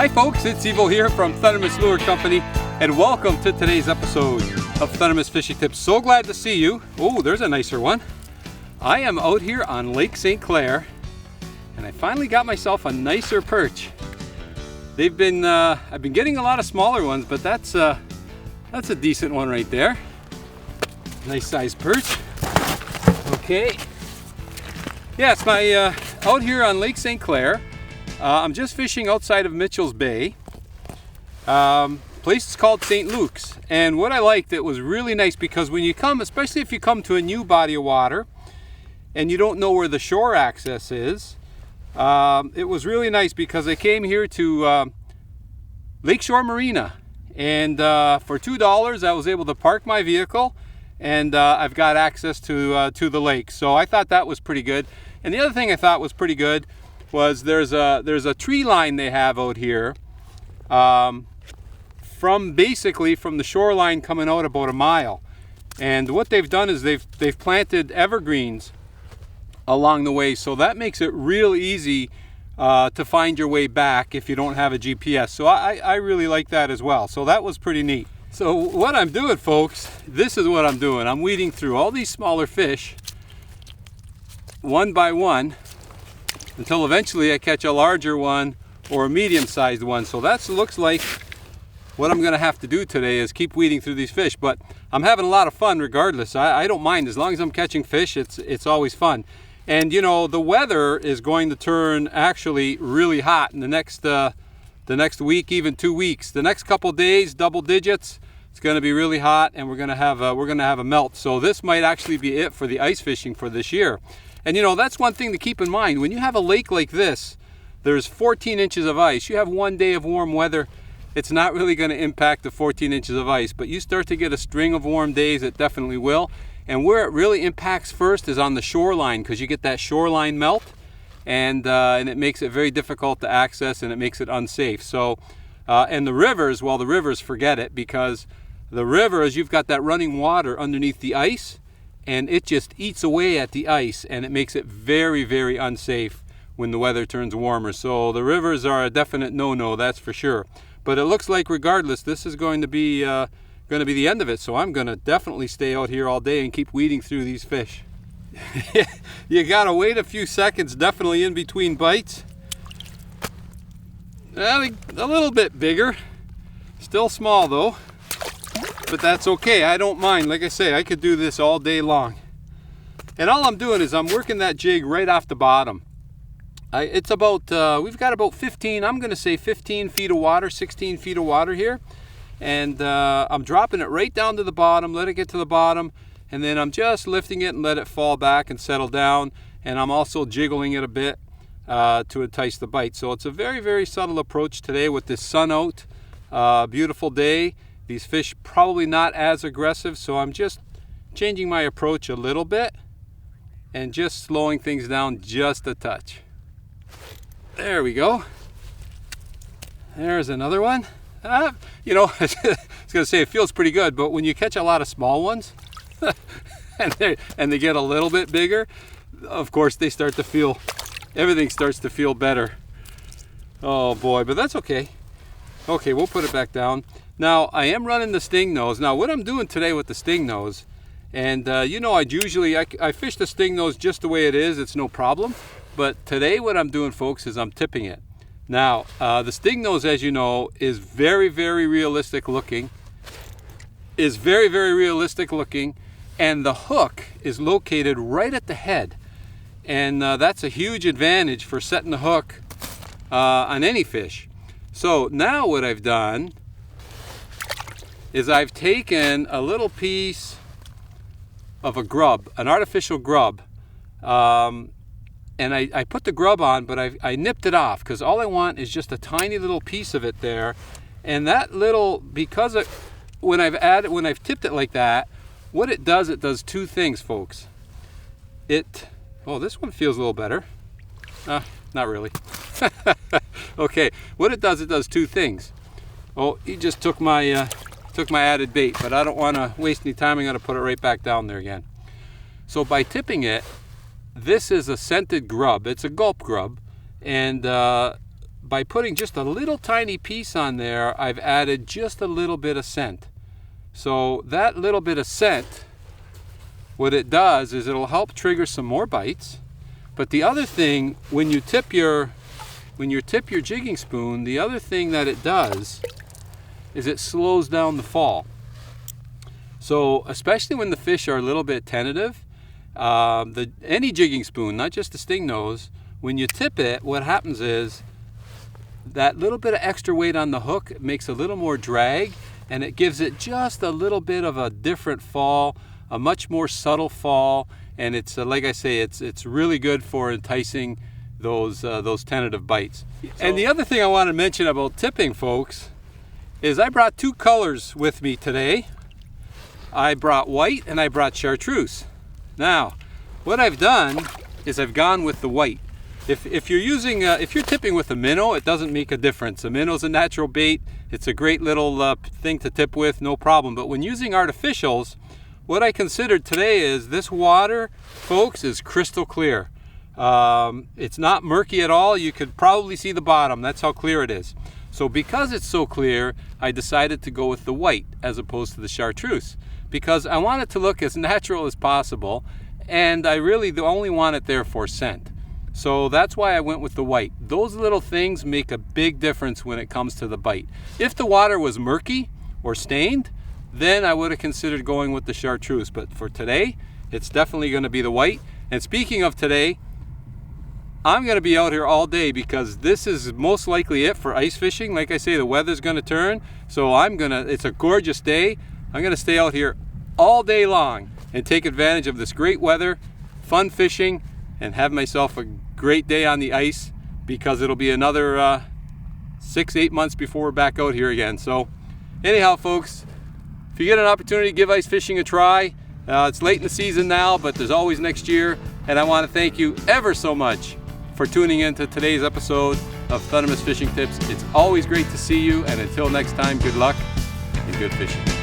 Hi folks, it's Evo here from Thundermist Lure Company, and welcome to today's episode of Thundermist Fishing Tips. So glad to see you. Oh, there's a nicer one. I am out here on Lake St. Clair, and I finally got myself a nicer perch. I've been getting a lot of smaller ones, but that's a decent one right there. Nice sized perch. Okay. Yeah, it's my out here on Lake St. Clair. I'm just fishing outside of Mitchel's Bay. Place is called St. Luke's, and what I liked, it was really nice because when you come, especially if you come to a new body of water and you don't know where the shore access is, it was really nice because I came here to Lakeshore Marina, and for $2 I was able to park my vehicle, and I've got access to the lake. So I thought that was pretty good. And the other thing I thought was pretty good was there's a tree line they have out here from the shoreline coming out about a mile. And what they've done is they've planted evergreens along the way, so that makes it real easy to find your way back if you don't have a GPS. So I really like that as well. So that was pretty neat. So what I'm doing, folks, this is what I'm doing. I'm weeding through all these smaller fish one by one until eventually I catch a larger one or a medium-sized one. So that looks like what I'm gonna have to do today is keep weeding through these fish, but I'm having a lot of fun regardless. I don't mind. As long as I'm catching fish, it's always fun. And you know, the weather is going to turn actually really hot in the next week, even 2 weeks. The next couple days, double digits. It's going to be really hot, and we're going to have a melt. So this might actually be it for the ice fishing for this year. And you know, that's one thing to keep in mind. When you have a lake like this, there's 14 inches of ice. You have 1 day of warm weather, it's not really going to impact the 14 inches of ice. But you start to get a string of warm days, it definitely will. And where it really impacts first is on the shoreline, because you get that shoreline melt, and it makes it very difficult to access, and it makes it unsafe. So, and the rivers, well, the rivers, forget it, because the rivers, you've got that running water underneath the ice, and it just eats away at the ice, and it makes it very, very unsafe when the weather turns warmer. So the rivers are a definite no-no, that's for sure. But it looks like regardless, this is going to be the end of it. So I'm going to definitely stay out here all day and keep weeding through these fish. You gotta wait a few seconds, definitely in between bites. A little bit bigger, still small though. But that's okay, I don't mind. Like I say, I could do this all day long. And all I'm doing is I'm working that jig right off the bottom. It's about, we've got about 15, I'm gonna say 15 feet of water, 16 feet of water here. And I'm dropping it right down to the bottom, let it get to the bottom, and then I'm just lifting it and let it fall back and settle down. And I'm also jiggling it a bit to entice the bite. So it's a very, very subtle approach today with this sun out, beautiful day. These fish probably not as aggressive, so I'm just changing my approach a little bit and just slowing things down just a touch. There we go. There's another one. You know, I was going to say it feels pretty good, but when you catch a lot of small ones and they get a little bit bigger, of course they start to feel, everything starts to feel better. Oh boy, but that's okay. Okay, we'll put it back down. Now, I am running the sting nose. Now, what I'm doing today with the sting nose, and you know, I fish the sting nose just the way it is, it's no problem. But today what I'm doing, folks, is I'm tipping it. Now, the sting nose, as you know, is very, very realistic looking. And the hook is located right at the head. And that's a huge advantage for setting the hook on any fish. So now what I've done is I've taken a little piece of a grub, an artificial grub, and I put the grub on, but I nipped it off because all I want is just a tiny little piece of it there. And that little, because when I've tipped it like that, what it does two things, folks. Oh, this one feels a little better. Not really. Okay, what it does two things. Oh, he just took my added bait, but I don't want to waste any time. I'm going to put it right back down there again. So by tipping it, this is a scented grub. It's a gulp grub, and by putting just a little tiny piece on there, I've added just a little bit of scent. So that little bit of scent, what it does is it'll help trigger some more bites. But the other thing, when you tip your jigging spoon, the other thing that it does is it slows down the fall. So especially when the fish are a little bit tentative, any jigging spoon, not just the sting nose, when you tip it, what happens is that little bit of extra weight on the hook makes a little more drag, and it gives it just a little bit of a different fall, a much more subtle fall, and it's like I say, it's really good for enticing those tentative bites. And the other thing I want to mention about tipping, folks, is I brought two colors with me today. I brought white and I brought chartreuse. Now, what I've done is I've gone with the white. If you're tipping with a minnow, it doesn't make a difference. A minnow's a natural bait. It's a great little thing to tip with, no problem. But when using artificials, what I considered today is this water, folks, is crystal clear. It's not murky at all. You could probably see the bottom. That's how clear it is. So because it's so clear, I decided to go with the white as opposed to the chartreuse, because I want it to look as natural as possible, and I really only want it there for scent. So that's why I went with the white. Those little things make a big difference when it comes to the bite. If the water was murky or stained, then I would have considered going with the chartreuse. But for today, it's definitely going to be the white. And speaking of today, I'm going to be out here all day because this is most likely it for ice fishing. Like I say, the weather's going to turn, so it's a gorgeous day. I'm going to stay out here all day long and take advantage of this great weather, fun fishing, and have myself a great day on the ice, because it'll be another 6-8 months before we're back out here again. So anyhow, folks, if you get an opportunity, give ice fishing a try. It's late in the season now, but there's always next year. And I want to thank you ever so much for tuning in to today's episode of Thundermist Fishing Tips. It's always great to see you, and until next time, good luck and good fishing.